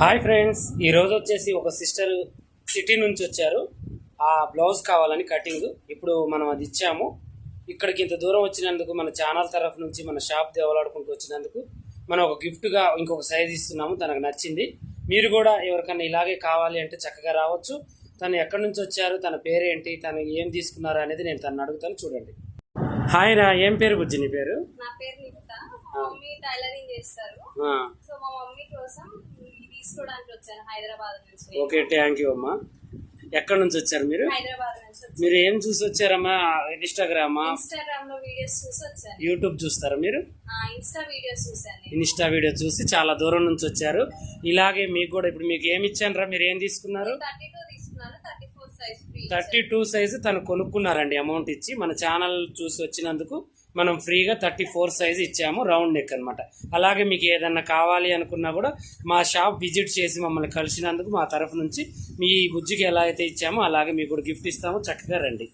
Hi friends, ఈరోజు వచ్చేసి ఒక సిస్టర్ సిటీ నుంచి వచ్చారు. ఆ బ్లౌజ్ కావాలని కటింగ్ ఇప్పుడు మనం అది ఇచ్చాము. ఇక్కడికి ఇంత దూరం వచ్చినందుకు మన ఛానల్ తరఫు నుంచి మన షాప్ దేవలాడుకుంటూ వచ్చినందుకు మనం ఒక గిఫ్ట్గా ఇంకొక సైజ్ ఇస్తున్నాము. తనకు నచ్చింది. మీరు కూడా ఎవరికన్నా ఇలాగే కావాలి అంటే చక్కగా రావచ్చు. తను ఎక్కడి నుంచి వచ్చారు, తన పేరేంటి, తను ఏం తీసుకున్నారు అనేది నేను తను అడుగుతాను. చూడండి. హాయ్ రా, ఏం పేరు బుజ్జి నీ పేరు? నా పేరు నికిత. మా మమ్మీ టైలరింగ్ చేస్తారు. సో మా మమ్మీ కోసం తీసుకోవడానికి వచ్చాను హైదరాబాద్ నుంచి. ఓకే, థ్యాంక్ యూ అమ్మా. ఎక్కడి నుంచి వచ్చారు మీరు? హైదరాబాద్ నుంచి. మీరు ఏం చూసి వచ్చారమ్మా? ఇన్స్టాగ్రామ్ లో వీడియోస్ చూసి వచ్చాను. యూట్యూబ్ చూస్తారా మీరు? ఇన్స్టా వీడియోస్ చూసాను. ఇన్స్టా వీడియో చూసి చాలా దూరం నుంచి వచ్చారు. ఇలాగే మీకు కూడా ఇప్పుడు మీకు ఏమి ఇచ్చాను రా? మీరు ఏం తీసుకున్నారు? 32 తీసుకున్నాను. 34 సైజ్ ఫ్రీ. 32 సైజు తను కొనుక్కున్నారండి అమౌంట్ ఇచ్చి. మన ఛానల్ చూసి వచ్చినందుకు మనం ఫ్రీగా 34 సైజు ఇచ్చాము, రౌండ్ నెక్ అనమాట. అలాగే మీకు ఏదన్నా కావాలి అనుకున్నా కూడా మా షాప్ విజిట్ చేసి మమ్మల్ని కలిసినందుకు మా తరఫు నుంచి మీ బుజ్జికి ఎలా అయితే ఇచ్చామో అలాగే మీకు కూడా గిఫ్ట్ ఇస్తాము. చక్కగా రండి.